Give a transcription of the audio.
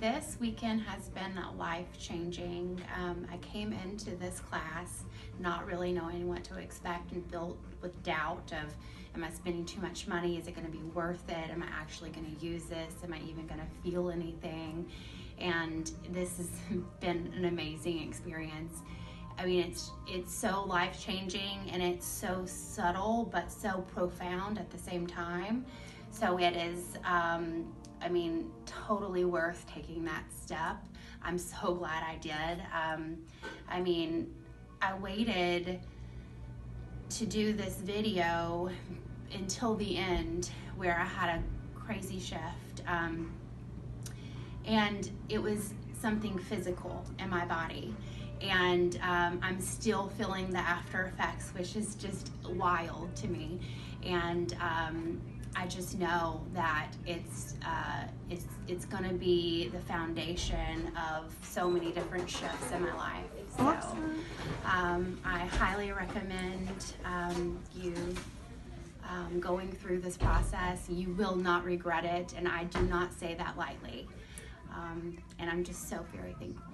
this weekend has been life-changing. I came into this class not really knowing what to expect and filled with doubt of, am I spending too much money? Is it going to be worth it? Am I actually going to use this? Am I even going to feel anything? And this has been an amazing experience. I mean, it's so life-changing, and it's so subtle but so profound at the same time. So it is, I mean, totally worth taking that step. I'm so glad I did. I mean, I waited to do this video until the end where I had a crazy shift. And it was something physical in my body. And I'm still feeling the after effects, which is just wild to me. And I just know that it's going to be the foundation of so many different shifts in my life. So I highly recommend you going through this process. You will not regret it, and I do not say that lightly. And I'm just so very thankful.